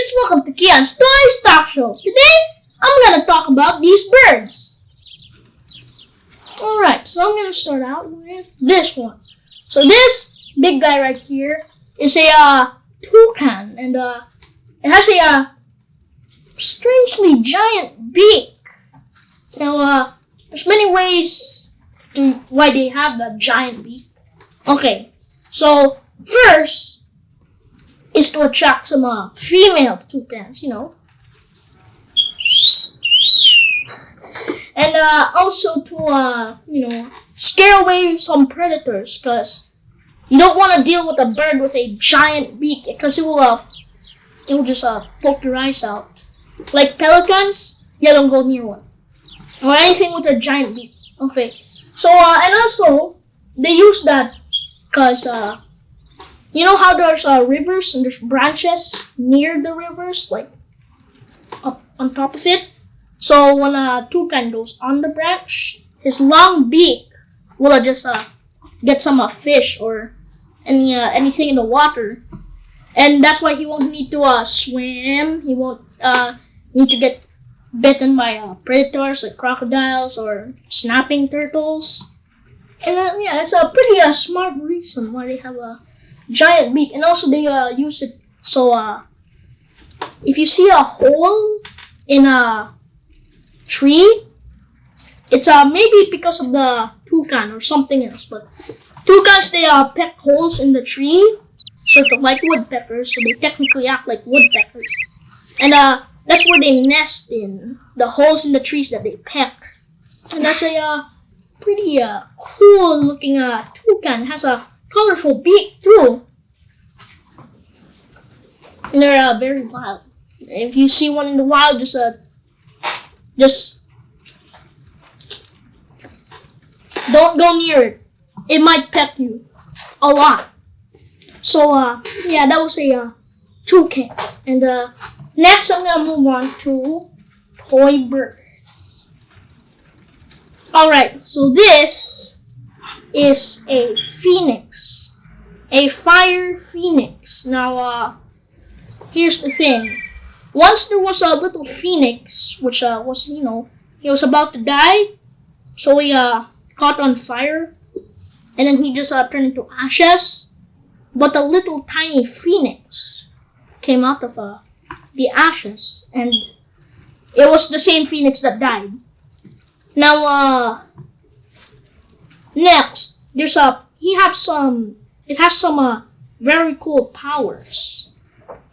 kids, welcome to Kian's Toys Talk Show. Today, I'm gonna talk about these birds. Alright, so I'm gonna start out with this one. So this big guy right here is a toucan, and it has a strangely giant beak. Now, there's many ways to why they have the giant beak. Okay, so first is to attract some female toucans, you know. And also to, scare away some predators, because you don't want to deal with a bird with a giant beak, because it will just poke your eyes out. Like pelicans, don't go near one. Or anything with a giant beak. Okay. So, and also, they use that because, you know how there's rivers and there's branches near the rivers, like up on top of it? So when a toucan goes on the branch, his long beak will just get some fish or anything in the water. And that's why he won't need to swim. He won't need to get bitten by predators like crocodiles or snapping turtles. And that's a pretty smart reason why they have a giant beak. And also they use it so if you see a hole in a tree, it's maybe because of the toucan or something else. But toucans, they peck holes in the tree, sort of like woodpeckers, so they technically act like woodpeckers. And that's where they nest in, the holes in the trees that they peck. And that's a pretty cool looking toucan. It has a colorful beak too. And they're very wild. If you see one in the wild, just don't go near it. It might peck you a lot. So that was a toucan. And next I'm gonna move on to toy birds. Alright, so this is a phoenix. A fire phoenix. Now, here's the thing. Once there was a little phoenix, which was, he was about to die. So he caught on fire. And then he just turned into ashes. But a little tiny phoenix came out of the ashes. And it was the same phoenix that died. Now, next, it has some very cool powers.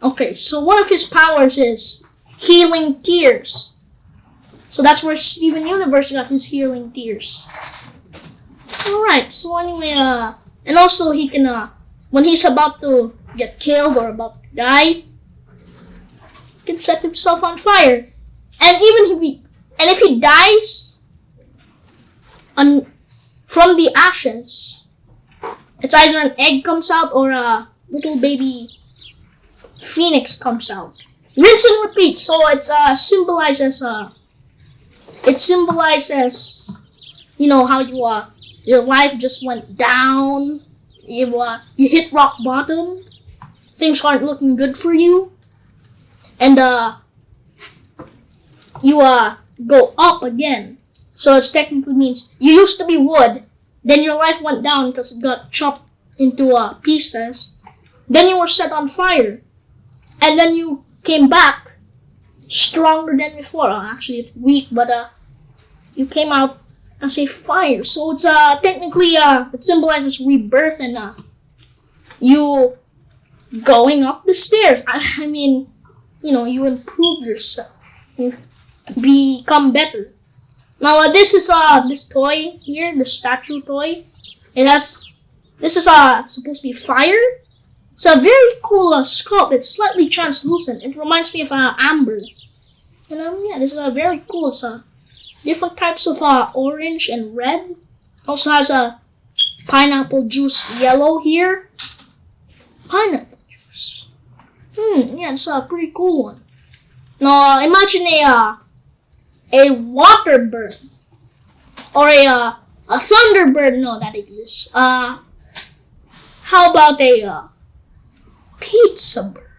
Okay, so one of his powers is healing tears. So that's where Steven Universe got his healing tears. Alright, so anyway, and also he can, when he's about to get killed or about to die, he can set himself on fire. And if he dies from the ashes, it's either an egg comes out or a little baby phoenix comes out. Rinse and repeat. So it symbolizes how your life just went down. You hit rock bottom. Things aren't looking good for you, and you go up again. So it technically means you used to be wood, then your life went down because it got chopped into pieces. Then you were set on fire, and then you came back stronger than before. Actually, it's weak, but you came out as a fire. So it's technically it symbolizes rebirth and you going up the stairs. I mean, you improve yourself, you become better. Now this is this toy here, the statue toy. This is supposed to be fire. It's a very cool sculpt. It's slightly translucent. It reminds me of amber. And this is very cool. It's different types of orange and red. Also has a pineapple juice yellow here. Pineapple juice. It's a pretty cool one. Now imagine a water bird or a thunderbird. No, that exists. How about a pizza bird?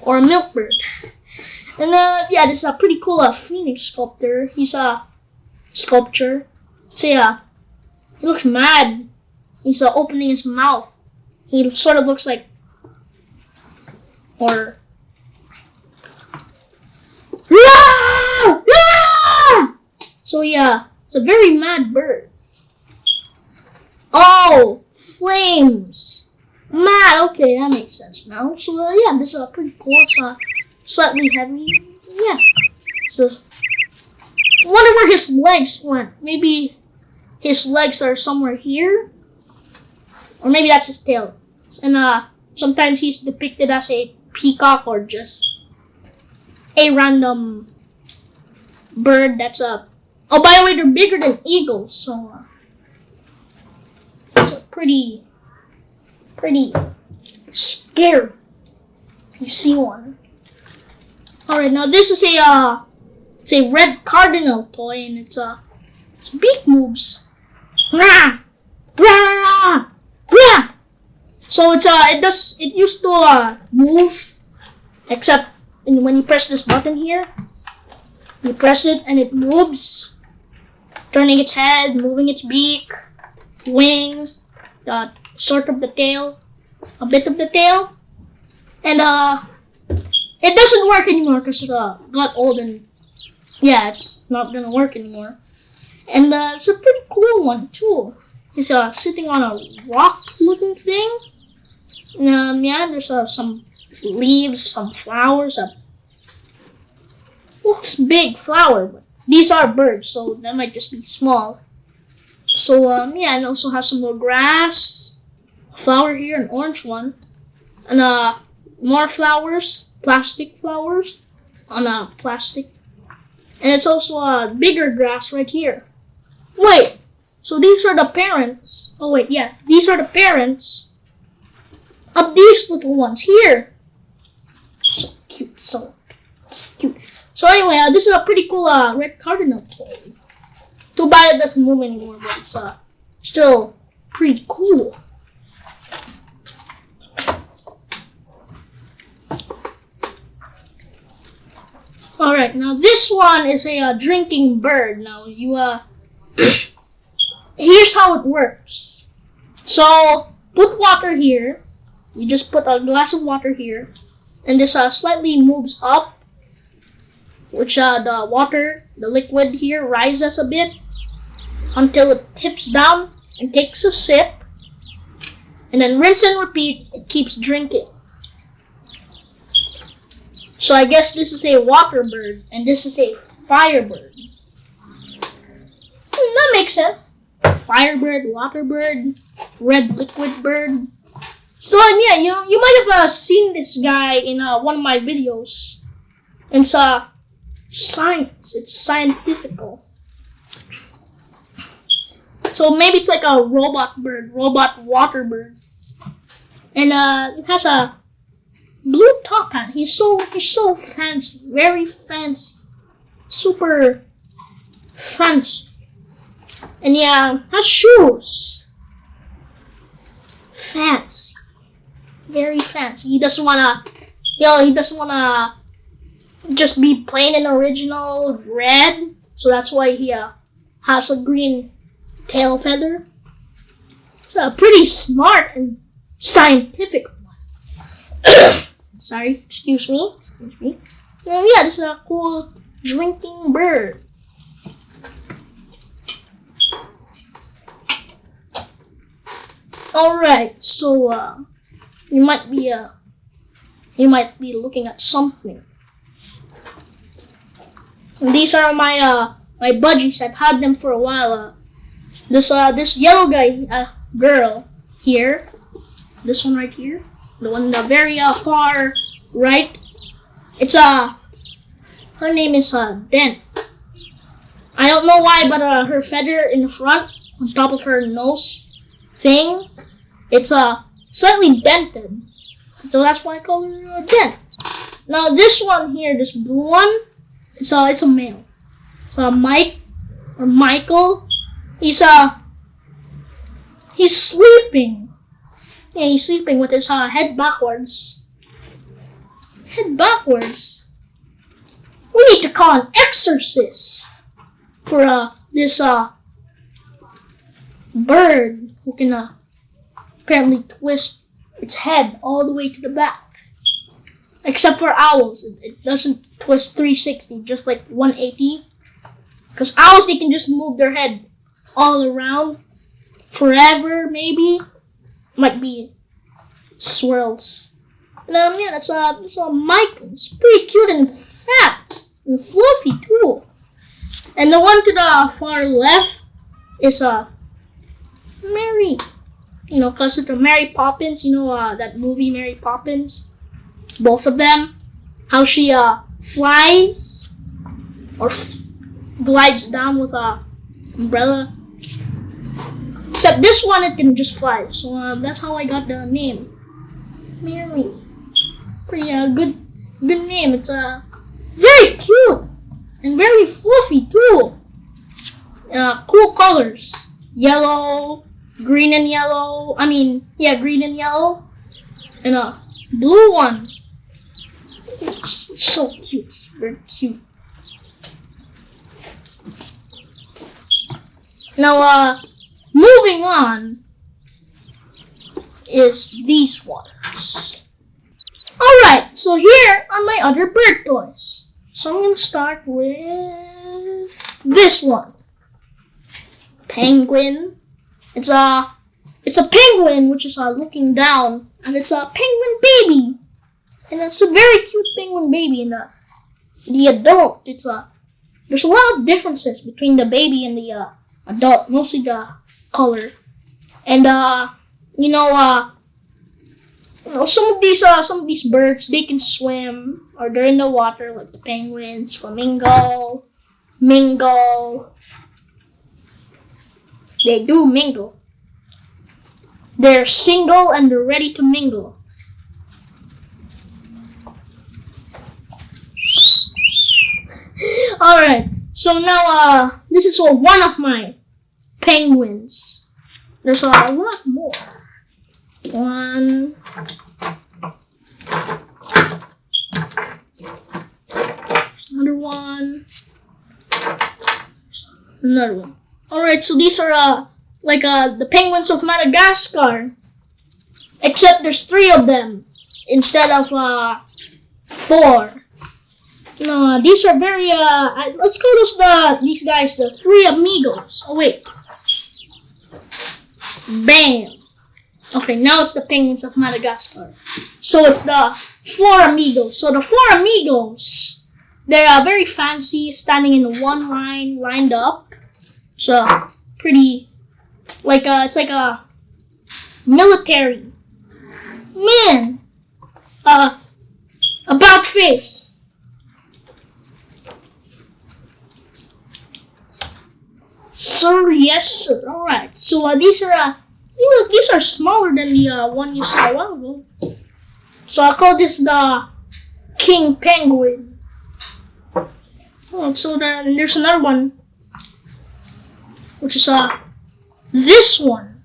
or a milk bird. And yeah, this is a pretty cool phoenix sculptor. He's a sculpture. See, he looks mad. He's opening his mouth. He sort of looks like, or so yeah, it's a very mad bird. Oh, flames. Mad, okay, that makes sense now. So yeah, this is pretty cool. It's slightly heavy. Yeah. So I wonder where his legs went. Maybe his legs are somewhere here. Or maybe that's his tail. And sometimes he's depicted as a peacock or just a random bird that's oh, by the way, they're bigger than eagles, so it's a pretty scary if you see one. Alright, now this is it's a red cardinal toy, and its beak moves. So it used to move, except when you press this button here, you press it and it moves, turning its head, moving its beak, wings, sort of the tail, a bit of the tail, and it doesn't work anymore because it got old and yeah, it's not gonna work anymore. And it's a pretty cool one too. It's sitting on a rock-looking thing. Yeah, there's some leaves, some flowers. Looks big flower, but these are birds, so that might just be small. So yeah, and also has some little grass, a flower here, an orange one, and more flowers, plastic flowers on plastic, and it's also a bigger grass right here. Wait, so these are the parents. Oh wait, yeah, these are the parents of these little ones here. So cute, so cute. So anyway, this is a pretty cool red cardinal toy. Too bad it doesn't move anymore, but it's still pretty cool. Alright, now this one is a drinking bird. Now you here's how it works. So put water here. You just put a glass of water here, and this slightly moves up, which the liquid here rises a bit until it tips down and takes a sip, and then rinse and repeat. It keeps drinking. So I guess this is a water bird and this is a firebird. That makes sense. Firebird, water bird, red liquid bird. So yeah, you might have seen this guy in one of my videos. It's science. It's scientifical. So maybe it's like a robot bird, robot water bird, and it has a blue top hat. He's so fancy, very fancy, super fancy, and yeah, has shoes. Fancy, very fancy. He doesn't wanna just be plain and original red. So that's why he has a green tail feather. It's a pretty smart and scientific one. Sorry, excuse me. Yeah, this is a cool drinking bird. Alright, so you might be looking at something. And these are my my budgies. I've had them for a while. This yellow guy, girl here, this one right here, the one in the very far right. It's her name is Dent. I don't know why, but her feather in the front, on top of her nose thing, it's slightly dented. So that's why I call her Dent. Now this one here, this blue one, it's a male. So Mike or Michael, he's sleeping. Yeah, he's sleeping with his head backwards. head backwards. We need to call an exorcist for this bird who can apparently twist its head all the way to the back. Except for owls, it doesn't twist 360, just like 180. Because owls, they can just move their head all around forever, maybe. Might be swirls. And yeah, that's Mike. It's pretty cute and fat and fluffy too. And the one to the far left is Mary. You know, cause it's Mary Poppins. You know that movie Mary Poppins. Both of them. How she flies or glides down with a umbrella. Except this one, it can just fly. So that's how I got the name, Mary. Pretty good name. It's very cute and very fluffy too. Cool colors: yellow, green and yellow. Green and yellow, and a blue one. It's so cute. It's very cute. Now, moving on is these ones. Alright, so here are my other bird toys. So I'm going to start with this one. Penguin. It's a penguin which is looking down, and it's a penguin baby. And it's a very cute penguin baby. And the adult, there's a lot of differences between the baby and the adult, mostly the color. And some of these birds, they can swim or they're in the water, like the penguins, flamingo, mingle. They do mingle. They're single and they're ready to mingle. Alright, so now this is one of my penguins. There's a lot more. One. Another one. Another one. Alright, so these are the penguins of Madagascar. Except there's 3 of them instead of 4. No, these are very let's call these guys the 3 amigos. Oh wait. Bam. Okay, now it's the penguins of Madagascar. So it's the 4 amigos. So the 4 amigos, they're very fancy, standing in one line, lined up. So pretty, it's like a military man. About face. Sir, yes, sir. All right. So these are smaller than the one you saw a while ago. So I call this the king penguin. Oh, so then there's another one, which is this one.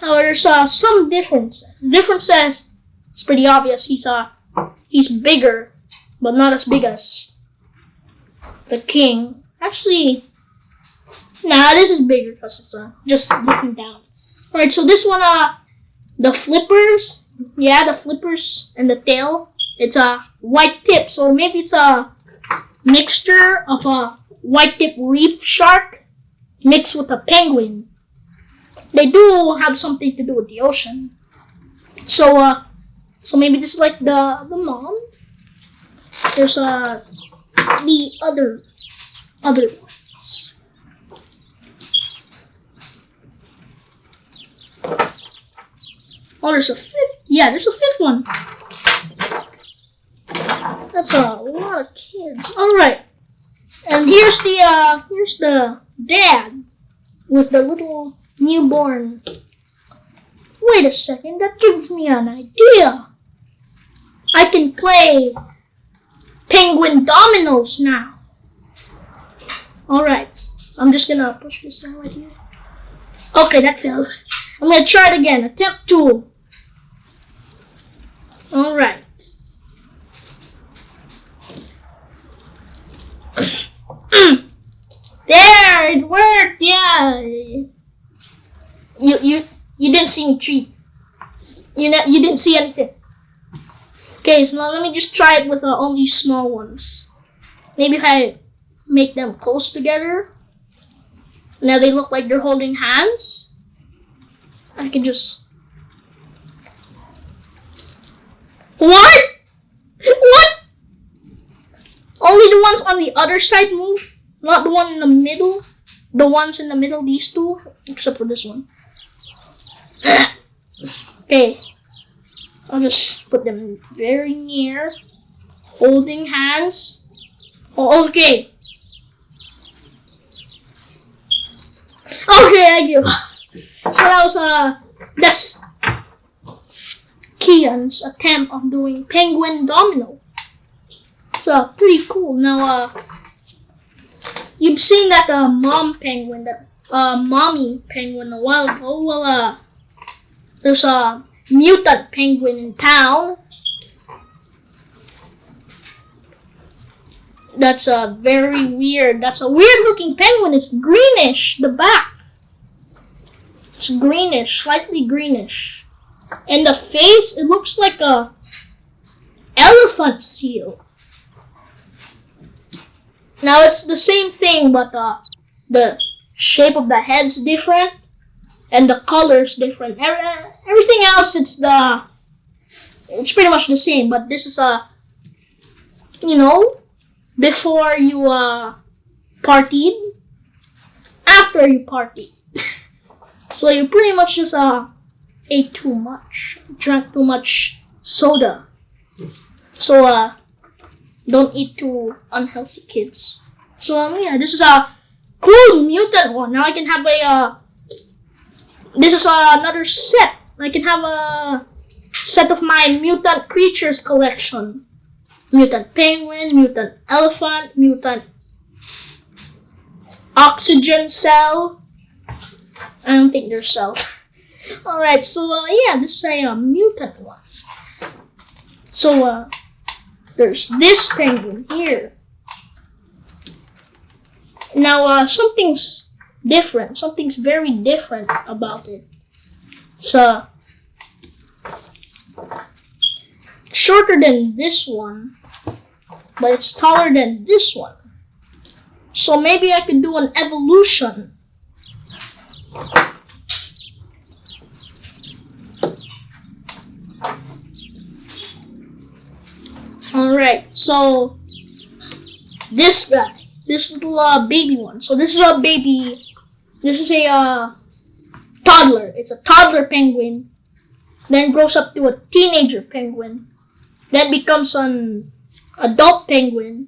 Now there's some differences. Differences. It's pretty obvious. He's bigger, but not as big as the king. Actually. Nah, this is bigger because it's just looking down. Alright, so this one, the flippers. Yeah, the flippers and the tail. It's a white tip. So maybe it's a mixture of a white tip reef shark mixed with a penguin. They do have something to do with the ocean. So maybe this is like the mom. There's the other one. Oh, there's a 5th. Yeah, there's a 5th one. That's a lot of kids. All right, and here's the dad with the little newborn. Wait a second, that gives me an idea. I can play penguin dominoes now. All right, I'm just gonna push this down right here. Okay, that failed. I'm gonna try it again. Attempt 2. Alright. it worked. Yeah. You didn't see me treat. You didn't see anything. Okay, so now let me just try it with only small ones. Maybe if I make them close together. Now they look like they're holding hands. I can just... What? What? Only the ones on the other side move? Not the one in the middle? The ones in the middle, these two? Except for this one. Okay. I'll just put them very near. Holding hands. Oh, okay. Okay, I give up. So that was that's Kian's attempt of doing penguin domino. So pretty cool. Now you've seen that mommy penguin a while ago. Well there's a mutant penguin in town. That's very weird. That's a weird looking penguin. It's greenish, the back. It's greenish, slightly greenish. And the face, it looks like a elephant seal. Now it's the same thing, but the shape of the head's different. And the color's different. Everything else, it's pretty much the same. But this is before you partied, after you partied. So you pretty much just ate too much, drank too much soda. So don't eat too unhealthy, kids. So yeah, this is a cool mutant one. Now I can have this is another set. I can have a set of my mutant creatures collection. Mutant penguin, mutant elephant, mutant oxygen cell. I don't think they're cells. Alright, so yeah, this is a mutant one. So there's this penguin here. Now something's different. Something's very different about it. It's shorter than this one, but it's taller than this one. So maybe I could do an evolution. Alright, so this guy, this little baby one. So this is a baby, this is a toddler. It's a toddler penguin, then grows up to a teenager penguin, then becomes an adult penguin,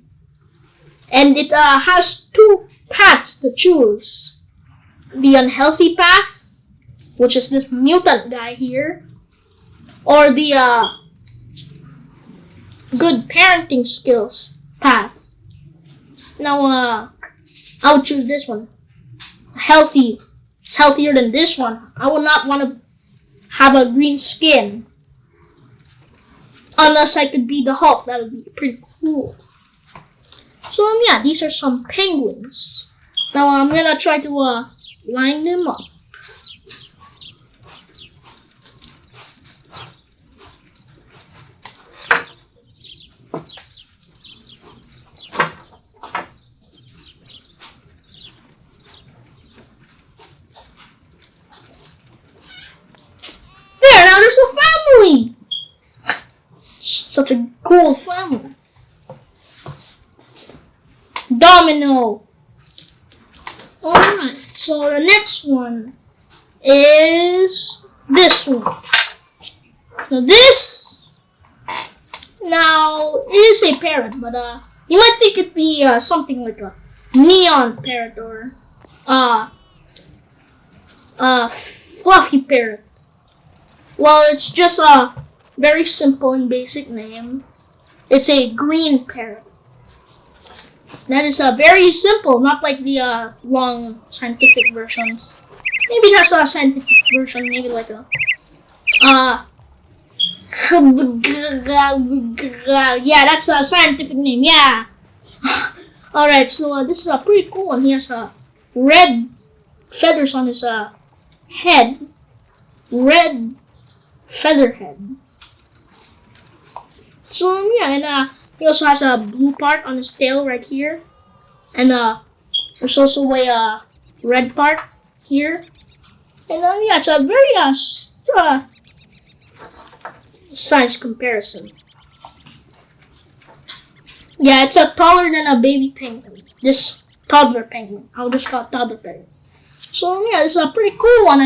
and it has two paths to choose. The unhealthy path, which is this mutant guy here, or the good parenting skills path. Now I would choose this one. Healthy. It's healthier than this one. I would not want to have a green skin. Unless I could be the Hulk. That would be pretty cool. So yeah, these are some penguins. Now I'm gonna try to line them up. There, now there's a family! Such a cool family. Domino. Alright, so the next one is this one. Now this is a parrot, but you might think it'd be something like a neon parrot or fluffy parrot. Well, it's just a very simple and basic name. It's a green parrot. That is very simple, not like the long scientific versions. Maybe that's a scientific version, maybe like a yeah, that's a scientific name, yeah. Alright, so this is a pretty cool one. He has red feathers on his head. Red feather head. So yeah, and he also has a blue part on his tail right here. And there's also a red part here. And yeah, it's a very size comparison. Yeah, it's taller than a baby penguin. This toddler penguin. I'll just call it toddler penguin. So yeah, it's a pretty cool one.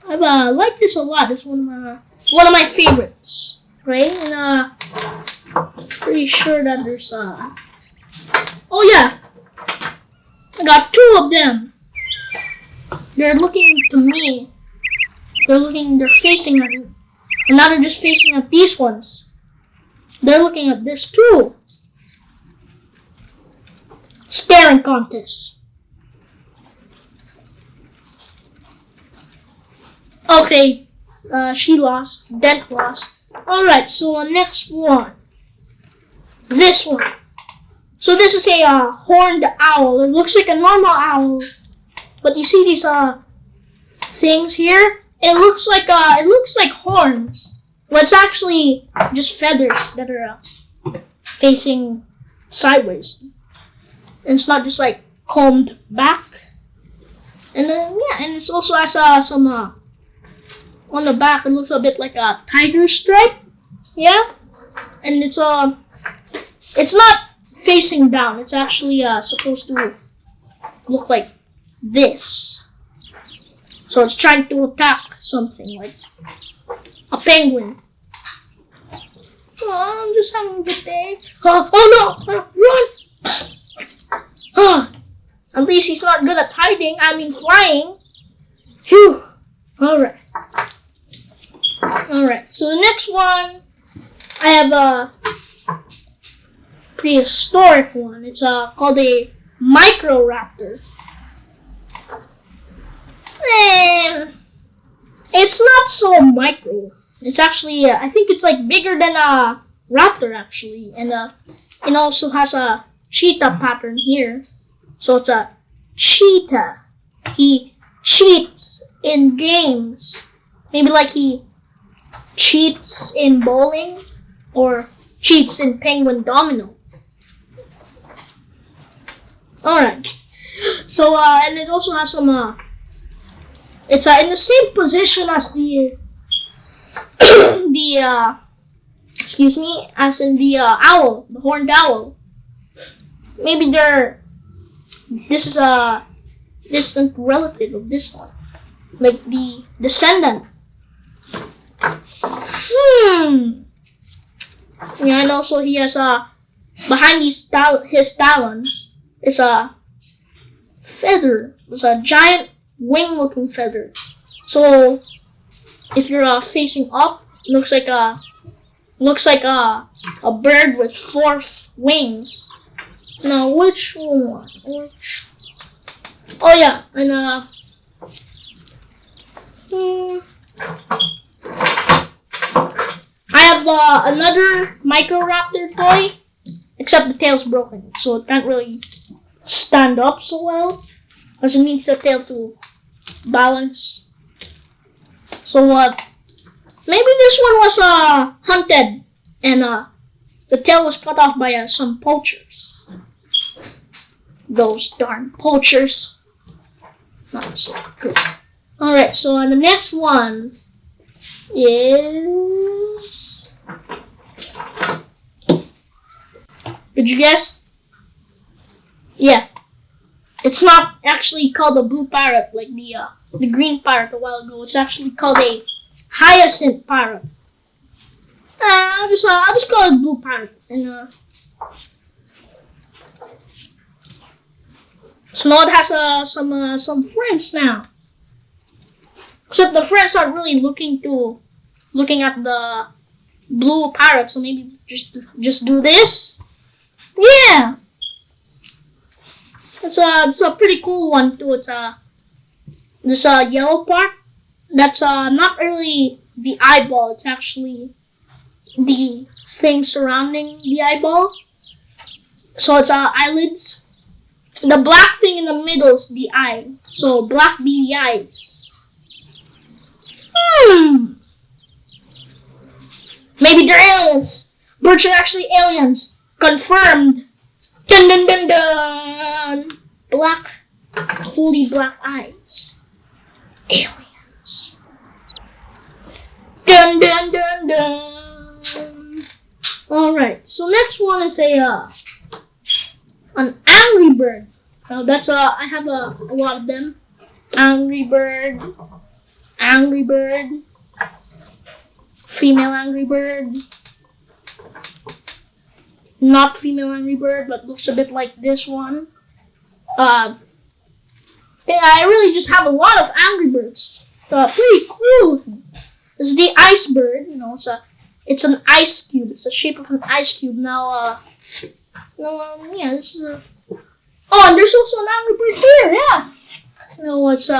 I've liked this a lot. It's one of my favorites, right? And pretty sure that there's oh yeah, I got 2 of them. They're looking to me. They're facing at me. And now they're just facing at these ones. They're looking at this too. Staring contest. Okay, she lost. Dent lost. Alright, so next one. This one. So this is a horned owl. It looks like a normal owl. But you see these things here? It looks like horns. But it's actually just feathers that are facing sideways. And it's not just like combed back. And then yeah, and it also has some on the back. It looks a bit like a tiger stripe. Yeah, and it's not facing down. It's actually supposed to look like this. So it's trying to attack something like a penguin. Oh, I'm just having a good day. Oh no! Run! At least he's not good at hiding. I mean flying. Phew. Alright. Alright, so the next one, I have a prehistoric one. It's called a Microraptor. And it's not so micro. It's actually, I think it's like bigger than a raptor actually. And it also has a cheetah pattern here. So it's a cheetah. He cheats in games. Maybe like he cheats in bowling or cheats in penguin domino. Alright. So, and it also has some, it's in the same position as the as in the owl, the horned owl. Maybe this is a distant relative of this one, like the descendant. Yeah, and also he has behind his talons is a feather. It's a giant wing-looking feather. So if you're facing up, it looks like a bird with 4 wings. Now which one? Oh yeah, and I have another Microraptor toy, except the tail's broken, so it can't really stand up so well, because it needs the tail to balance. So maybe this one was hunted, and the tail was cut off by some poachers. Those darn poachers. Not so good. Alright, so the next one is... Did you guess? Yeah. It's not actually called a blue parrot like the green parrot a while ago. It's actually called a hyacinth parrot. I'll just call it blue parrot. And so now it has some friends now. Except the friends aren't really looking at the blue parrot, so maybe just do this. Yeah. It's a pretty cool one too. It's this yellow part that's not really the eyeball. It's actually the thing surrounding the eyeball. So it's eyelids. The black thing in the middle is the eye. So black beady eyes. Maybe they're aliens. Birds are actually aliens. Confirmed. Dun dun dun dun. Black, fully black eyes. Aliens. Dun dun dun dun. Alright, so next one is an angry bird. Now that's I have a lot of them. Angry bird. Angry bird. Female angry bird. Not female angry bird, but looks a bit like this one. Yeah, I really just have a lot of angry birds. It's pretty cool. This is the Iceberg. You know, it's an ice cube. It's the shape of an ice cube. Now, yeah, this is oh, and there's also an angry bird here. Yeah. No, it's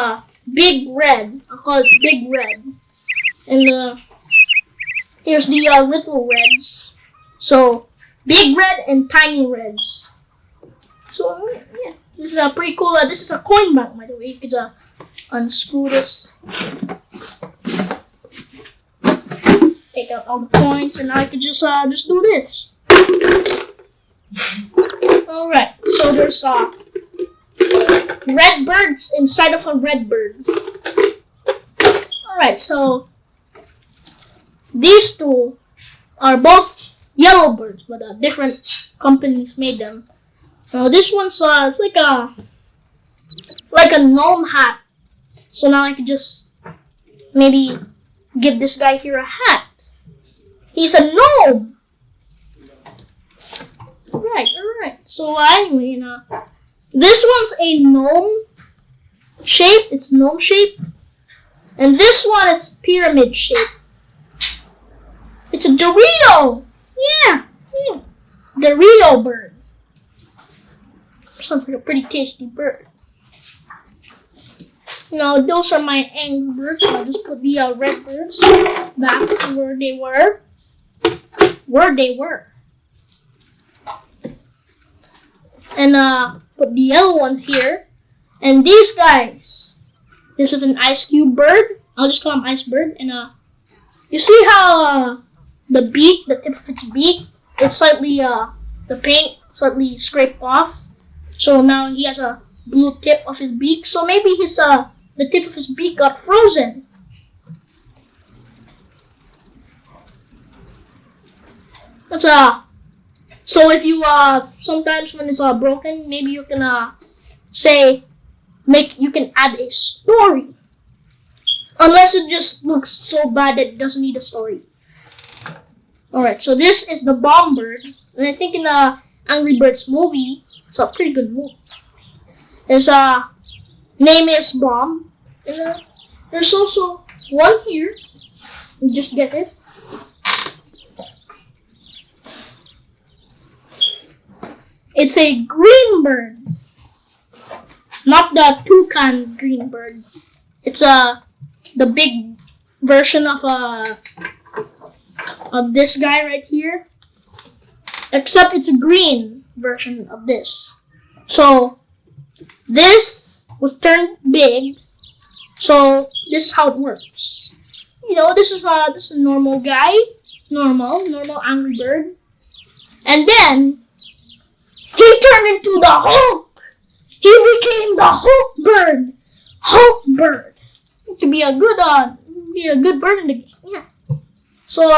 Big Red. I'll call it Big Red. And here's the little reds. So Big Red and Tiny Reds. So yeah, this is pretty cool. This is a coin bank, by the way. You could unscrew this, take out all the coins, and now I could just do this. All right. So there's red birds inside of a red bird. All right. So these two are both yellow birds, but different companies made them. This one's it's like a gnome hat. So now I could just maybe give this guy here a hat. He's a gnome. Right. So anyway, this one's a gnome shape. It's gnome shape, and this one is pyramid shape. It's a Dorito. Yeah. Dorito bird. Sounds like a pretty tasty bird. Now, those are my angry birds. I'll just put the red birds back to where they were. And put the yellow one here. And these guys. This is an ice cube bird. I'll just call him Iceberg. And you see how the beak, the tip of its beak, it's slightly the paint slightly scraped off. So now he has a blue tip of his beak. So maybe his the tip of his beak got frozen. That's so if you sometimes when it's broken, maybe you can you can add a story. Unless it just looks so bad that it doesn't need a story. Alright, so this is the bomb bird. And I think in the Angry Birds movie, it's a pretty good movie. His name is Bomb. And there's also one here. You just get it. It's a green bird. Not the toucan green bird. It's the big version of this guy right here. Except it's a green version of this. So this was turned big. So this is how it works. You know, this is a normal guy, normal angry bird, and then he turned into the Hulk. He became the Hulk bird. Hulk bird. It could be a good bird in the game. Yeah. So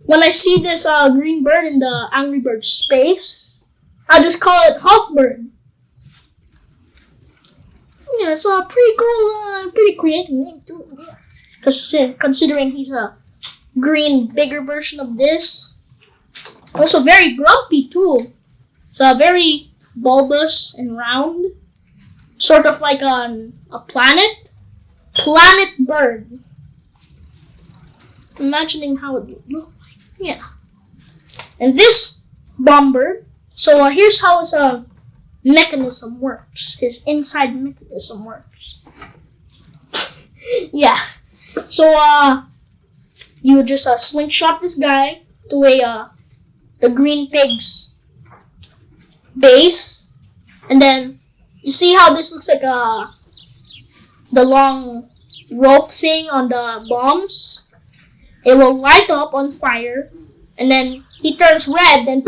when I see this green bird in the Angry Bird space, I just call it Hulk bird. Yeah, it's a pretty cool, pretty creative name too. Yeah. Because considering he's a green, bigger version of this, also very grumpy too. It's very bulbous and round, sort of like a planet bird. Imagining how it would look like. Yeah. And this bomb bird. So here's how his mechanism works. His inside mechanism works. Yeah. So you would just slingshot this guy to the green pig's base, and then You see how this looks like the long rope thing on the bombs? It will light up on fire, and then he turns red, and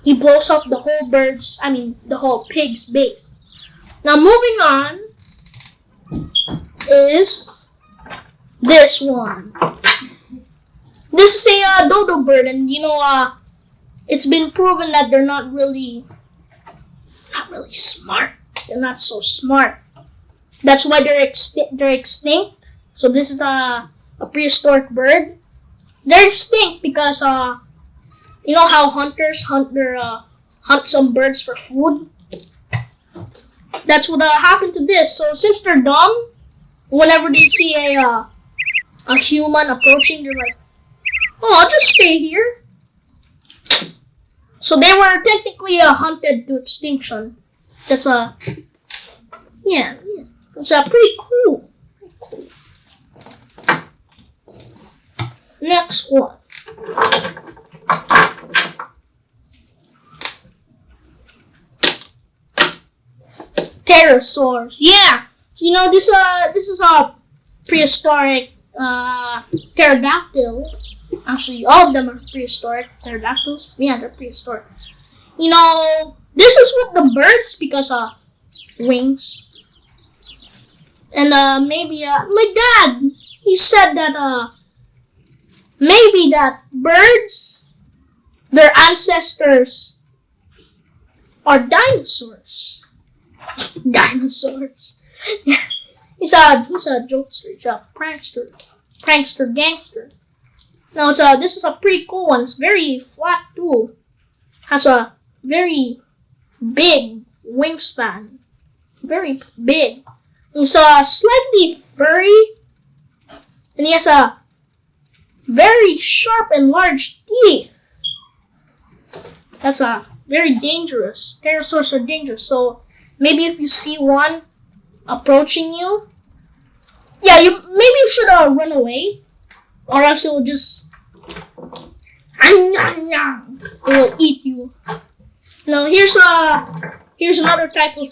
he blows up the whole pig's base. Now moving on is this one. This is a Dodo Burden. It's been proven that they're not really smart. They're not so smart. That's why they're extinct. So this is a prehistoric bird. They're extinct because you know how hunters hunt some birds for food. That's what happened to this. So since they're dumb, whenever they see a human approaching, they're like, "Oh, I'll just stay here." So they were technically hunted to extinction. That's yeah. That's pretty cool. Next one. Pterosaurs. Yeah. So, this is a prehistoric pterodactyl. Actually, all of them are prehistoric pterodactyls. Yeah, they're prehistoric. This is what the birds because wings. And maybe my dad, he said that maybe that birds, their ancestors are dinosaurs. Dinosaurs. He's a jokester. He's a prankster gangster. Now this is a pretty cool one. It's very flat too. Has a very big wingspan. Very big. He's slightly furry, and he has a very sharp and large teeth. That's very dangerous. Pterosaurs are dangerous. So maybe if you see one approaching you, yeah, you should run away, or else it will just it will eat you. Now here's another type of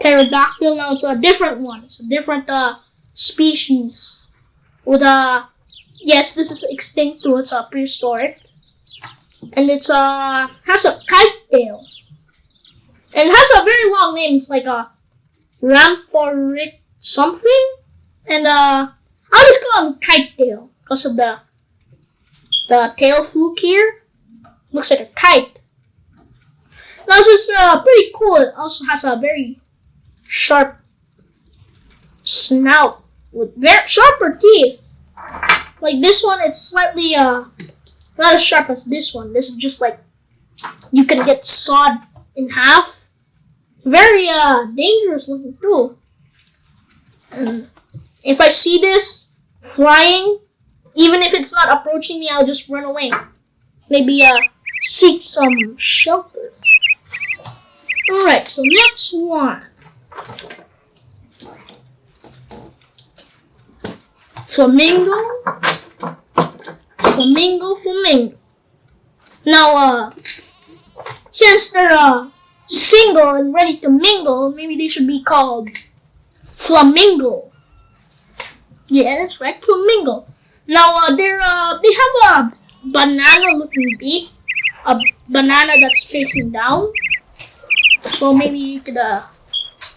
pterodactyl. Now it's a different one. It's a different species. With yes, this is extinct too. It's prehistoric, and it's has a kite tail, and it has a very long name. It's like a Ramphoric something, and I'll just call him kite tail because of the tail fluke here. Looks like a kite. Now this is pretty cool. It also has a very sharp snout with very sharper teeth. Like this one, it's slightly not as sharp as this one. This is just like you can get sawed in half. Very dangerous looking too. And if I see this flying, even if it's not approaching me, I'll just run away. Maybe seek some shelter. Alright, so next one. Flamingo. Now, since they're single and ready to mingle, maybe they should be called flamingo. Yeah, that's right, flamingo. Now, they have a banana-looking beak, a banana that's facing down. So maybe you could,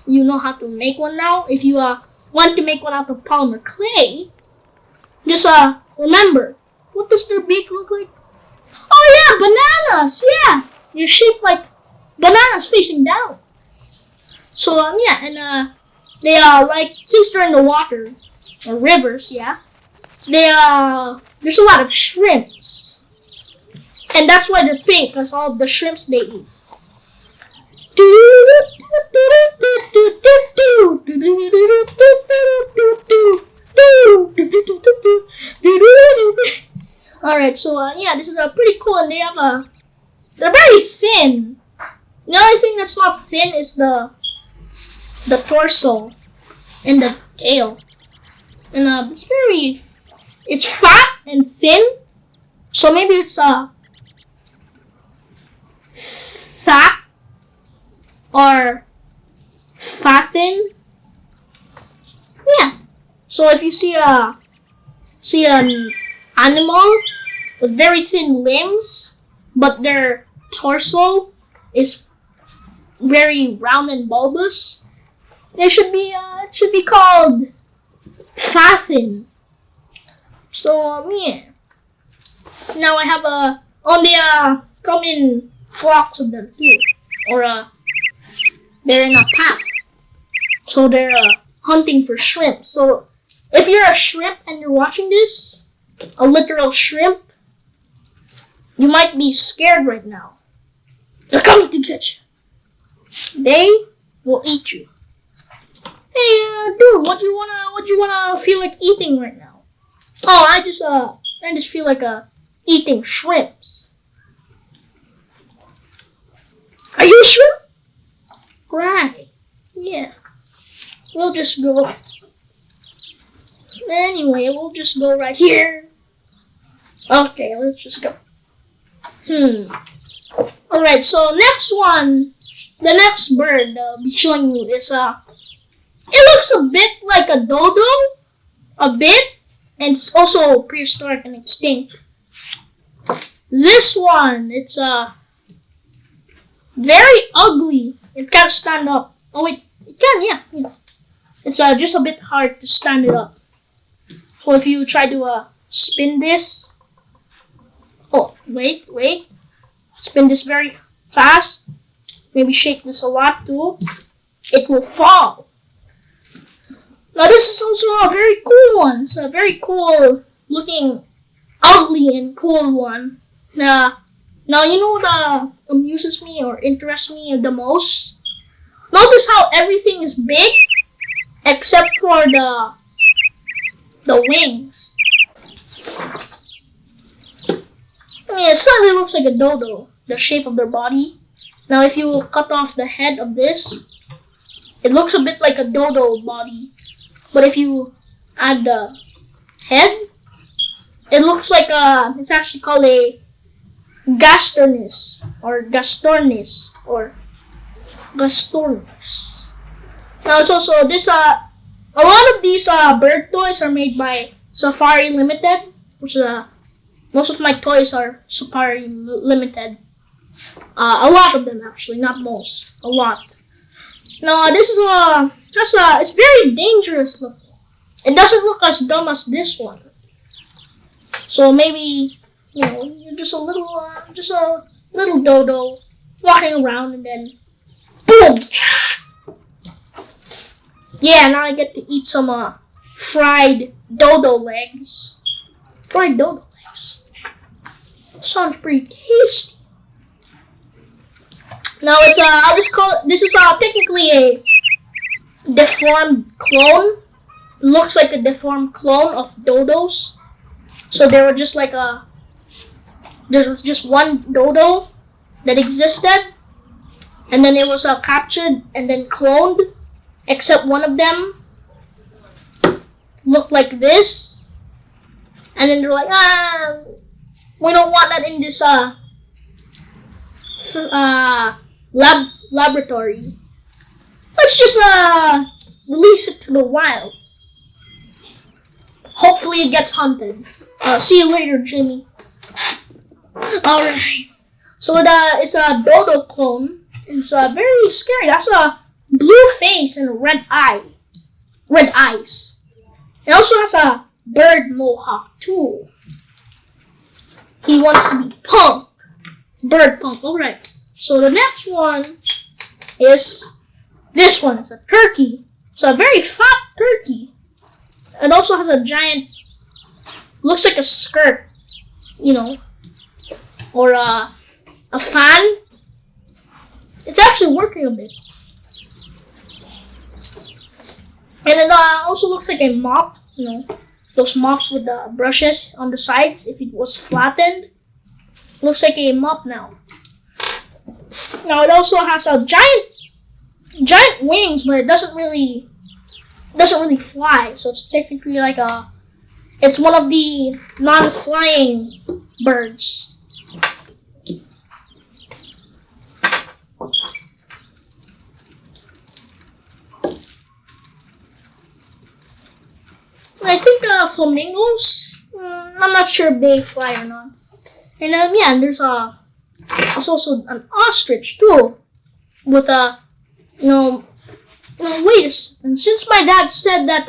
you know how to make one now. If you want to make one out of polymer clay, just remember, what does their beak look like? Oh yeah, bananas. Yeah, they're shaped like bananas facing down. So yeah, and they like since they're in the water or rivers, yeah, there's a lot of shrimps, and that's why they're pink because all of the shrimps they eat. Alright, so yeah, this is pretty cool, and they're very thin. The only thing that's not thin is the torso and the tail. And it's fat and thin, so maybe it's fat are fat thin. Yeah. So if you see an animal with very thin limbs, but their torso is very round and bulbous, it should be called fatten. So yeah. Now I have come in flocks of them too, or they're in a pack. So they're hunting for shrimp. So if you're a shrimp and you're watching this, a literal shrimp, you might be scared right now. They're coming to get you. They will eat you. Hey, dude, what you wanna feel like eating right now? Oh, I just feel like eating shrimps. Are you a shrimp? Right. Yeah. We'll just go. Anyway, we'll just go right here. Okay, let's just go. Alright, so next one, the next bird I'll be showing you is it looks a bit like a dodo, a bit, and it's also prehistoric and extinct. This one, it's very ugly. It can't stand up. Oh wait, it can, yeah. It's just a bit hard to stand it up. So if you try to spin this, oh wait, spin this very fast. Maybe shake this a lot too. It will fall. Now this is also a very cool one. It's a very cool looking, ugly and cool one. Now you know what amuses me or interests me the most? Notice how everything is big except for the wings. I mean, it slightly looks like a dodo, the shape of their body. Now if you cut off the head of this, it looks a bit like a dodo body. But if you add the head, it looks like it's actually called a gastornis or gastornis or gastornis. Now it's also this a lot of these bird toys are made by Safari Limited, which most of my toys are Safari Limited. A lot of them actually, not most, a lot. Now this is it's very dangerous looking. It doesn't look as dumb as this one. So maybe you're just a little dodo walking around and then boom. Yeah, now I get to eat some fried dodo legs. Fried dodo legs. Sounds pretty tasty. Now it's I'll just call it. This is technically a deformed clone. Looks like a deformed clone of dodos. So there were just like there was just one dodo that existed, and then it was captured and then cloned. Except one of them looked like this, and then they're like, we don't want that in this laboratory. Let's just release it to the wild. Hopefully it gets hunted. See you later, Jimmy. Alright. So it's a dodo clone. It's very scary. That's a blue face and a red eyes. It also has a bird mohawk too. He wants to be punk. Bird punk. Alright. So the next one is this one. It's a turkey. It's a very fat turkey. It also has a giant, looks like a skirt, or a fan. It's actually working a bit. And it also looks like a mop, those mops with the brushes on the sides. If it was flattened, looks like a mop now. Now it also has a giant wings, but it doesn't really fly. So it's technically like it's one of the non-flying birds. I think flamingos. I'm not sure if they fly or not. And yeah, and there's also an ostrich too, with a wait a second. Since my dad said that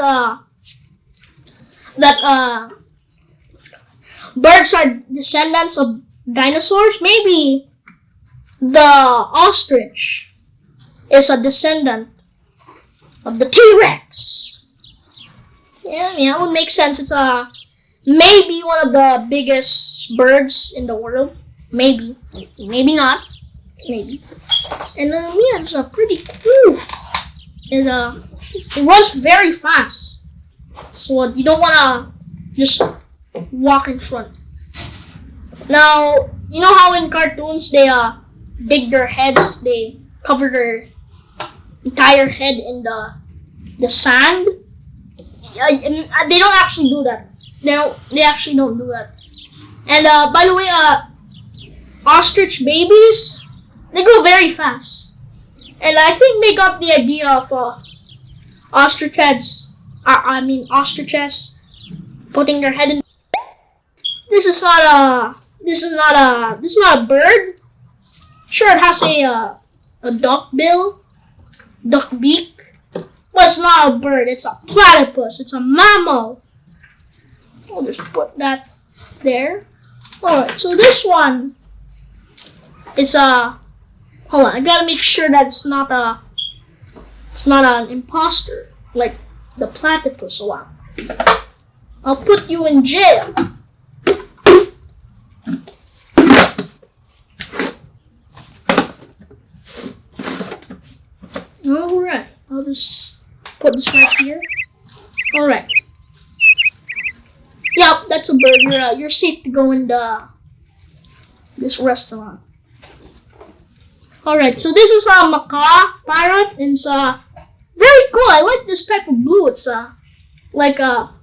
birds are descendants of dinosaurs, maybe the ostrich is a descendant of the T-Rex. Yeah, that would make sense. It's maybe one of the biggest birds in the world. Maybe not. Maybe. And yeah, it's pretty cool. It runs very fast, so you don't wanna just walk in front. Now, you know how in cartoons they dig their heads, they cover their entire head in the sand. They don't actually do that. They actually don't do that. And by the way, ostrich babies, they go very fast. And I think they got the idea of ostriches putting their head in. This is not a bird. Sure, it has a duck bill, duck beak. But it's not a bird. It's a platypus. It's a mammal. I'll just put that there. Alright, so this one is hold on, I gotta make sure that it's not an imposter like the platypus. I'll put you in jail. Alright, I'll just put this right here. Alright. Yep, that's a bird. You're safe to go in this restaurant. Alright, so this is a macaw parrot, and it's very cool. I like this type of blue. It's like a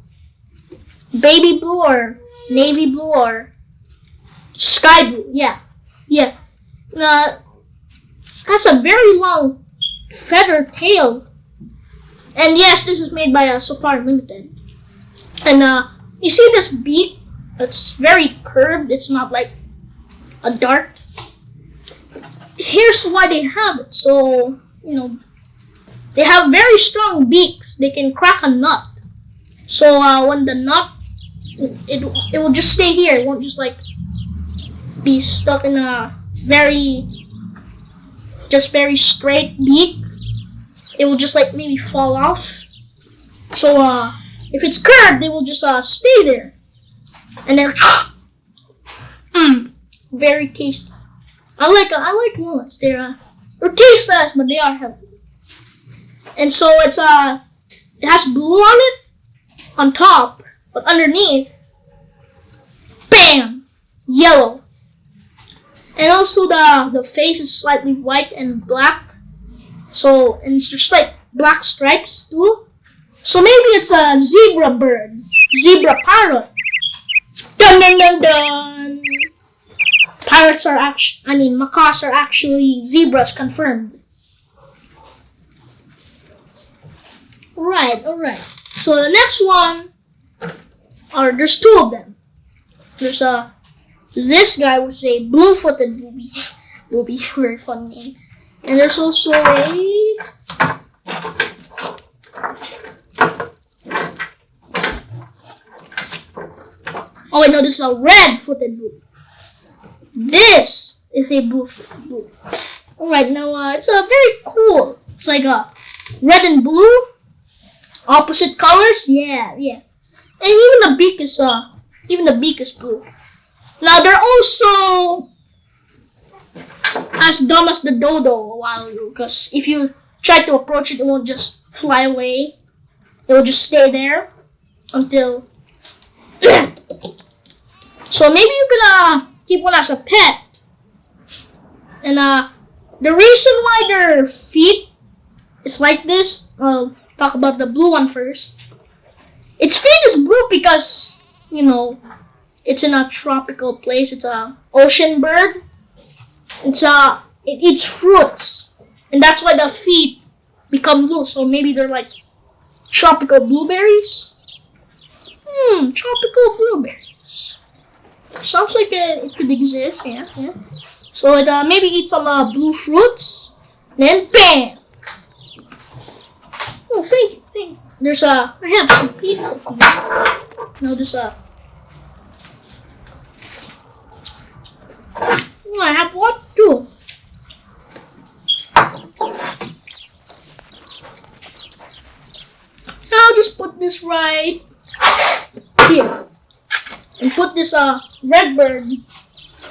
baby blue or navy blue or sky blue. Yeah. Has a very long feather tail. And yes, this is made by Safari Limited. And you see this beak? It's very curved. It's not like a dart. Here's why they have it. So, they have very strong beaks. They can crack a nut. So when the nut, it will just stay here. It won't just like be stuck in a very straight beak. It will just like maybe fall off. So if it's curved, they will just stay there. And then very tasty. I like walnuts. They're tasteless, but they are healthy. And so it has blue on it on top, but underneath, bam, yellow. And also the face is slightly white and black. So, and it's just like black stripes too. So maybe it's a zebra bird, zebra parrot. Dun dun dun dun. Macaws are actually zebras, confirmed. Alright. So the next one, there's two of them. There's this guy was a blue-footed booby. Booby, very fun name. And there's also a oh wait, no, this is a red-footed booby. This is a blue-footed booby. Alright, now it's very cool. It's like a red and blue, opposite colors. Yeah. And even the beak is blue. Now they're also as dumb as the dodo a while ago, because if you try to approach it, it won't just fly away. It will just stay there until. So maybe you can keep one as a pet. And the reason why their feet is like this, I'll talk about the blue one first. Its feet is blue because it's in a tropical place. It's a ocean bird. It eats fruits, and that's why the feet become blue. So maybe they're like tropical blueberries. tropical blueberries. Sounds like it could exist. Yeah. So it maybe eat some blue fruits. Then bam. Oh, thank you. There's I have some pizza here. No, this I have what too. I'll just put this right here. And put this red bird,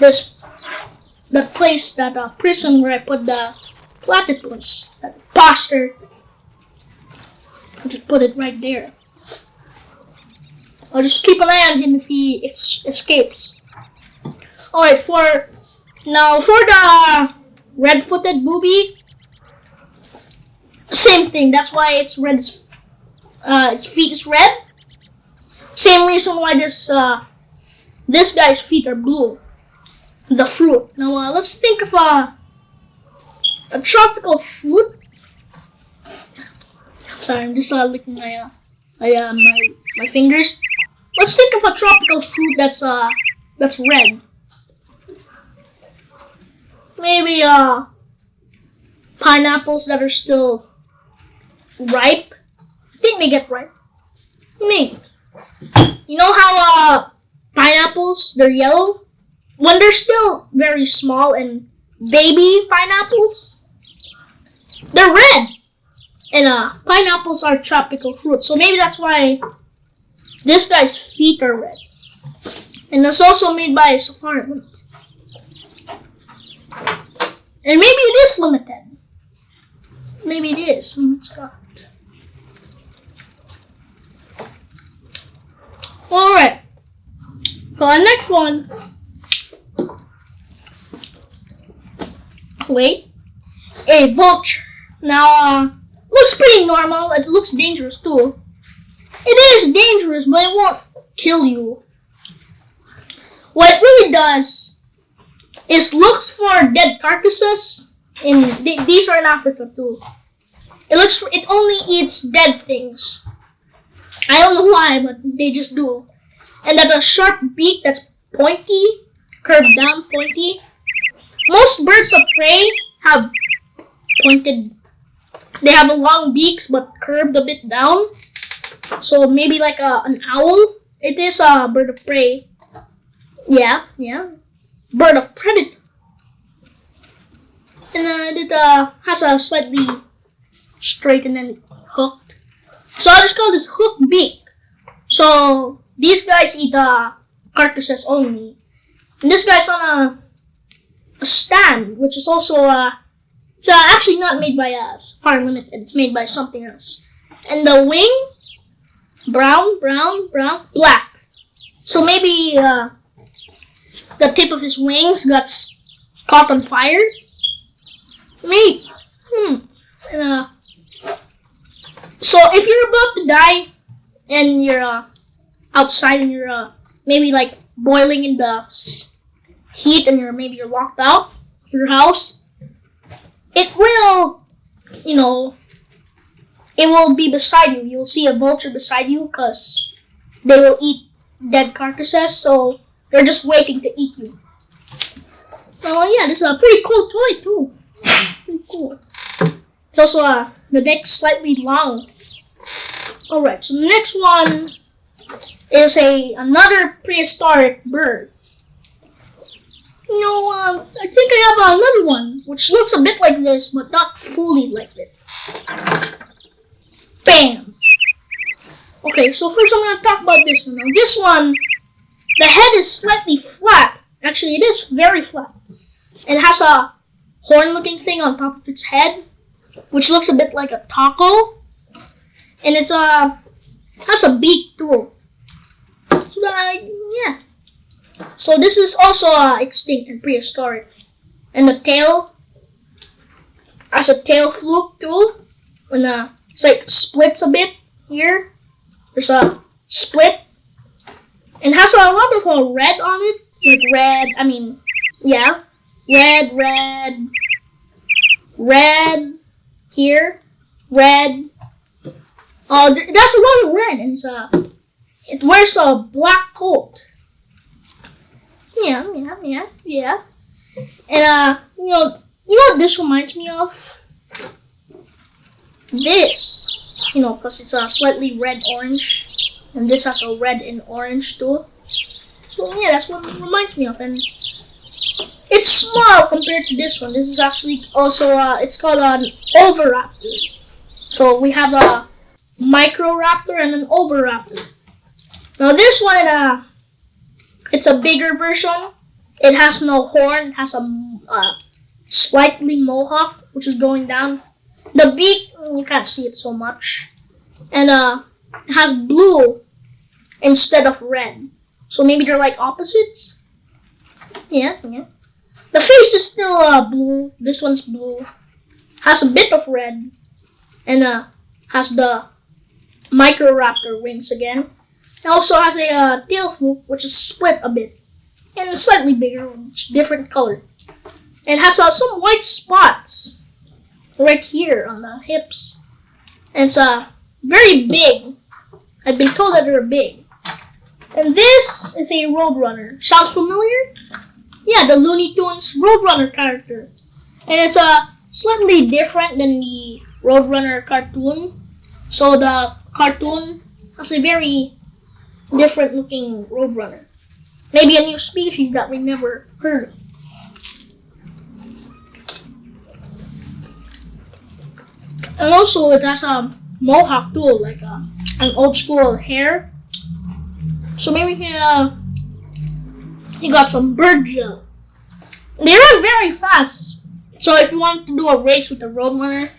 that place, that prison where I put the platypus, that posture. I'll just put it right there. I'll just keep an eye on him if he escapes. Alright, for the red-footed booby, same thing. That's why it's red. Its feet is red. Same reason why this guy's feet are blue. The fruit. Now let's think of a tropical fruit. Sorry, I'm just licking my fingers. Let's think of a tropical fruit that's red. Maybe pineapples that are still ripe. I think they get ripe. Maybe. You know how pineapples, they're yellow? When they're still very small and baby pineapples, they're red. And pineapples are tropical fruits. So maybe that's why this guy's feet are red. And it's also made by Safari Limited. And maybe it is limited. Maybe it is. Maybe it's not. Alright. So the next one. Wait. A vulture. Now, looks pretty normal. It looks dangerous too. It is dangerous, but it won't kill you. What it really does is looks for dead carcasses. These are in Africa too. It only eats dead things. I don't know why, but they just do. And that a sharp beak that's pointy, curved down, pointy. Most birds of prey have pointed. They have a long beaks but curved a bit down. So maybe like an owl. It is a bird of prey. Yeah. Bird of predator. And it has a slightly straight and then hooked. So I'll just call this hook beak. So these guys eat carcasses only. And this guy's on a stand, which is also it's actually not made by Farm Limited. It's made by something else. And the wing, brown, black. So maybe the tip of his wings got caught on fire. Maybe. And, so if you're about to die and you're outside and you're maybe like boiling in the heat and you're locked out of your house, it will, it will be beside you. You'll see a vulture beside you because they will eat dead carcasses, so they're just waiting to eat you. Oh yeah, this is a pretty cool toy too. Pretty cool. It's also the neck's slightly long. Alright, so the next one is another prehistoric bird. I think I have another one which looks a bit like this, but not fully like this. Bam! Okay, so first I'm going to talk about this one. Now, this one, the head is slightly flat. Actually, it is very flat. And it has a horn-looking thing on top of its head, which looks a bit like a taco. And it has a beak too. So yeah. So this is also extinct and prehistoric. And the tail has a tail fluke too. And it's like splits a bit here. There's a split. And has a lot of red on it. Like red, red here, red. That's a lot of red, and it wears a black coat. Yeah. And you know what this reminds me of? This, because it's a slightly red-orange, and this has a red and orange too. So yeah, that's what it reminds me of, and it's small compared to this one. This is actually also it's called an Oviraptor. So we have a Microraptor and an Oviraptor. Now this one, it's a bigger version. It has no horn. It has a slightly mohawk, which is going down. The beak, you can't see it so much. And it has blue instead of red. So maybe they're like opposites. Yeah. The face is still blue. This one's blue. Has a bit of red. And has the Microraptor wings again. It also has a tail fluke, which is split a bit. And slightly bigger, different color. And has some white spots right here on the hips. And it's very big. I've been told that they're big. And this is a Roadrunner. Sounds familiar? Yeah, the Looney Tunes Roadrunner character. And it's slightly different than the Roadrunner cartoon. So the cartoon has a very different looking Roadrunner. Maybe a new species that we never heard of. And also it has a mohawk too, like an old school hair. So maybe he got some bird gel. They run very fast. So if you want to do a race with a Roadrunner,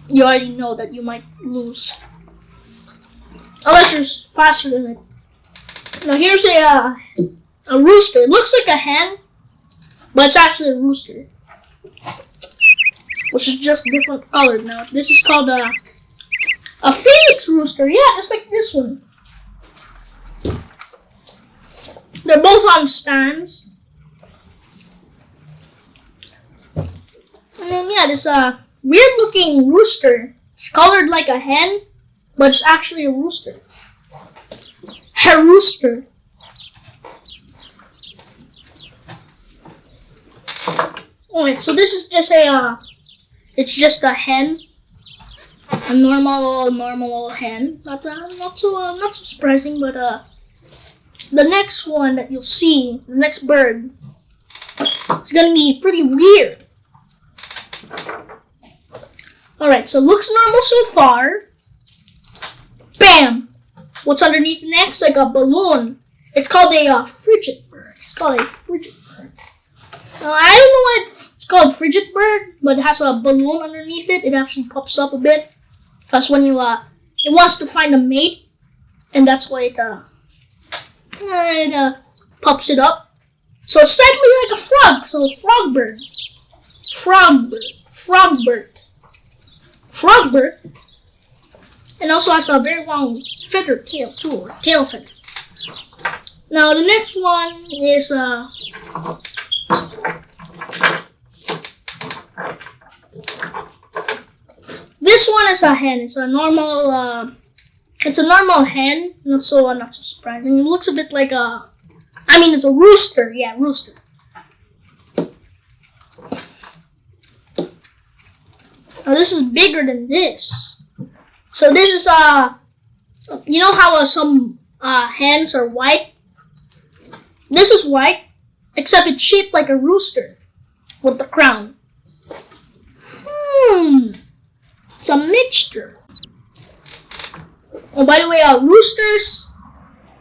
you already know that you might lose. Unless you're faster than it. Now here's a rooster. It looks like a hen, but it's actually a rooster. Which is just different colored now. This is called a phoenix rooster. Yeah, just like this one. They're both on stands. And then yeah, this weird looking rooster. It's colored like a hen, but it's actually a rooster. A rooster. Alright, so this is just it's just a hen. A normal hen. Not so surprising, but the next one that you'll see, the next bird, is gonna be pretty weird. Alright, so looks normal so far. Bam! What's underneath next? Like a balloon. It's called a frigid bird. It's called a frigid bird. I don't know why it's called frigid bird, but it has a balloon underneath it. It actually pops up a bit. Because when you it wants to find a mate, and that's why it pops it up. So it's slightly like a frog. So frog bird. Frog bird. And also has a very long feather tail too, or tail feather. Now the next one is this one is a hen. It's a normal hen. Not so surprising. It looks a bit like it's a rooster. Yeah, rooster. Now this is bigger than this. So this is you know how some hens are white? This is white, except it's shaped like a rooster with the crown. It's a mixture. Oh, by the way, roosters,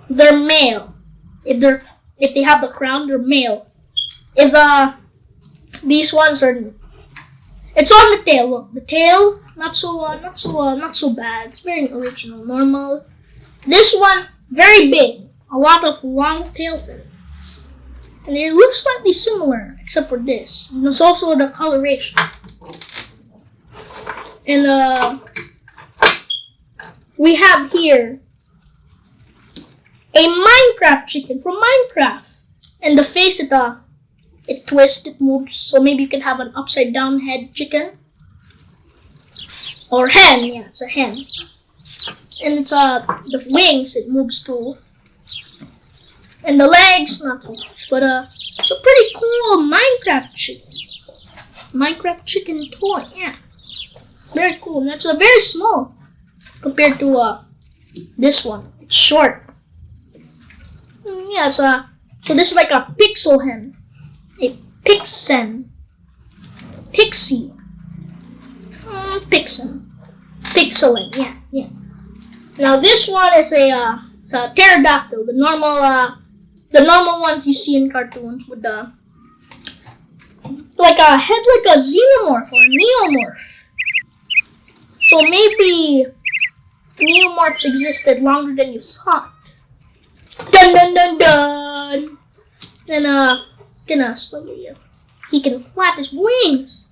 they're male. If they have the crown, they're male. If these ones are, it's on the tail. Look, the tail. Not so bad. It's very original, normal. This one, very big. A lot of long tail feathers. And it looks slightly similar, except for this. And there's also the coloration. And we have here a Minecraft chicken from Minecraft. And the face, it twists, it moves. So maybe you can have an upside down head chicken. Or hen, yeah, it's a hen. And it's the wings it moves to. And the legs, not so much. But it's a pretty cool Minecraft chicken. Minecraft chicken toy, yeah. Very cool. And that's very small compared to this one. It's short. Yeah, so this is like a pixel hen. A pixen. Pixie. Pixen. Pixelen, yeah. Now this one is it's a pterodactyl, the normal ones you see in cartoons with like a head like a xenomorph or a neomorph. So maybe neomorphs existed longer than you thought. Dun dun dun dun. And he can flap his wings.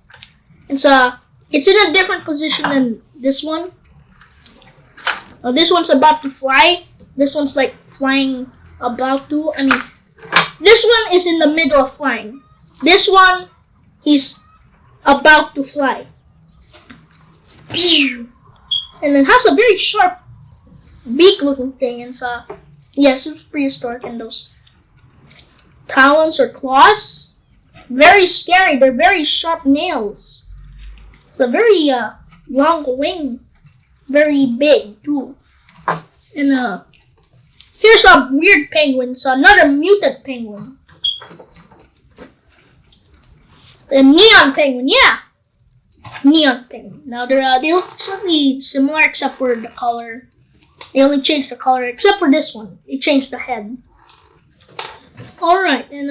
It's in a different position than this one. This one's about to fly. This one's like flying about to. I mean, this one is in the middle of flying. This one, he's about to fly. And it has a very sharp beak-looking thing. And yes, it's prehistoric. And those talons or claws, very scary. They're very sharp nails. It's a very long wing, very big too. And here's a weird penguin. It's another mutant penguin. The neon penguin, yeah. Neon penguin. Now they look slightly similar except for the color. They only changed the color except for this one. They changed the head. All right, and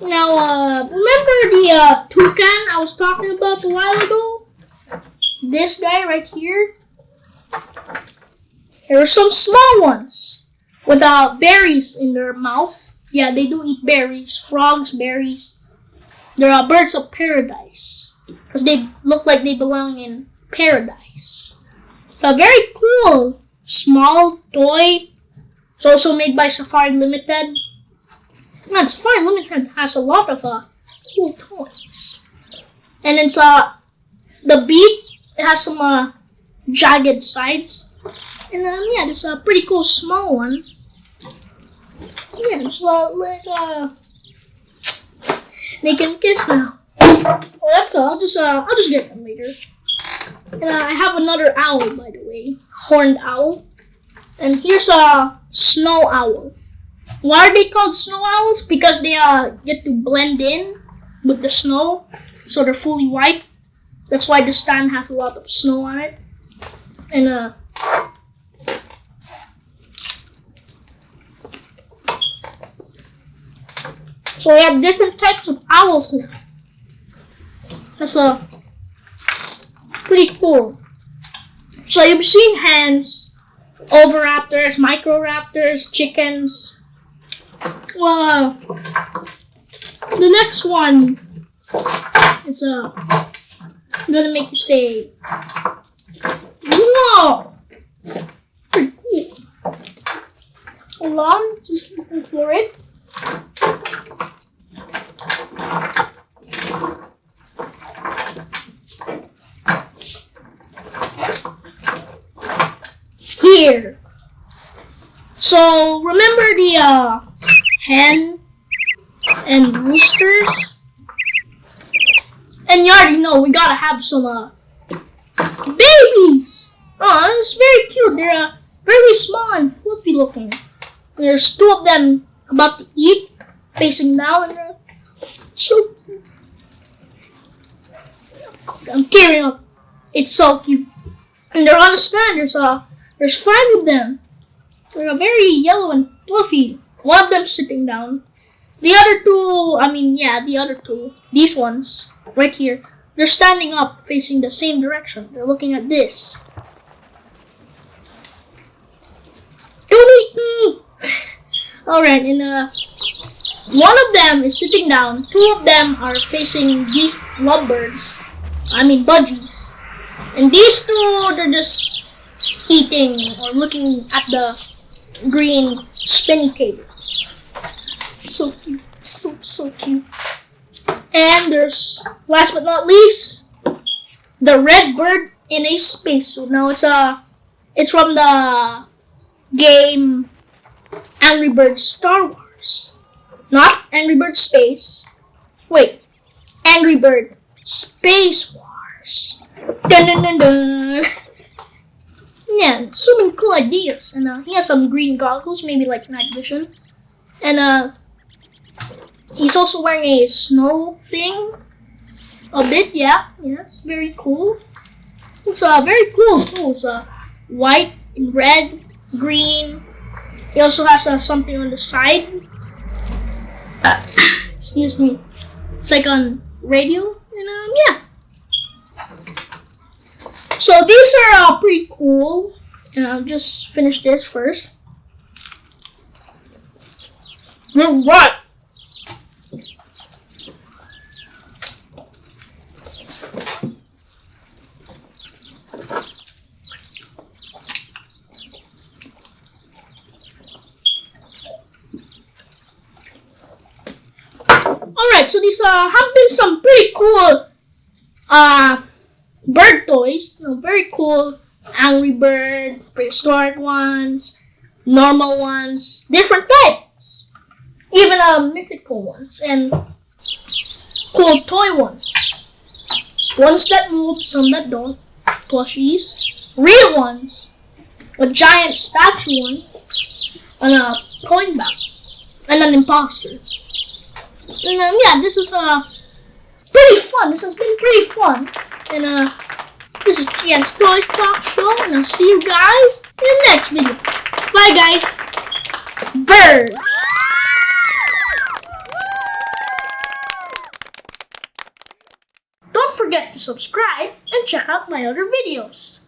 now remember the toucan I was talking about a while ago? This guy right here. Here are some small ones with berries in their mouth. Yeah, they do eat berries, frogs, berries. They're birds of paradise because they look like they belong in paradise. It's a very cool small toy. It's also made by Safari Limited. Man, Safari Limited has a lot of cool toys. And it's the beak. It has some jagged sides. And yeah, there's a pretty cool small one. Yeah, it's like they can kiss now. Oh, that's all. I'll just get them later. And I have another owl, by the way, horned owl. And here's a snow owl. Why are they called snow owls? Because they get to blend in with the snow, so they're fully white. That's why the stand has a lot of snow on it. And so we have different types of owls now. That's pretty cool. So you've seen hens, oviraptors, microraptors, chickens. Well, the next one, it's I'm gonna make you say, whoa! Pretty cool. Hold on, just looking for it. Here. So remember the hen and roosters? And you already know we gotta have some babies. Oh, it's very cute. They're very small and fluffy looking. There's two of them about to eat, facing down, and they're so cute. I'm tearing up. It's so cute. And they're on a stand. There's 5 of them. They're very yellow and fluffy. One of them's sitting down. The other two, these ones, right here, they're standing up facing the same direction. They're looking at this. Don't eat me! Alright, and one of them is sitting down. 2 of them are facing these lovebirds. Budgies. And these 2, they're just eating or looking at the green spinning cable. So cute. So cute. And there's, last but not least, the red bird in a spacesuit. Now it's from the game Angry Birds Star Wars, not Angry Bird Space. Wait, Angry Bird Space Wars. Dun dun dun dun. Yeah, so many cool ideas, and he has some green goggles, maybe like night vision, and he's also wearing a snow thing. A bit, yeah, it's very cool. It's very cool too. It's white, red, green. He also has something on the side. Excuse me. It's like on radio, and yeah. So these are pretty cool. And I'll just finish this first. What? Alright, so these have been some pretty cool bird toys. Very cool. Angry Bird, prehistoric ones, normal ones, different types. Even mythical ones and cool toy ones. Ones that move, some that don't. Plushies. Real ones. A giant statue one. And a coin bag. And an imposter. And yeah, this is pretty fun. This has been pretty fun. And this is Kian's Toy Talk Show, and I'll see you guys in the next video. Bye, guys. Birds. Don't forget to subscribe and check out my other videos.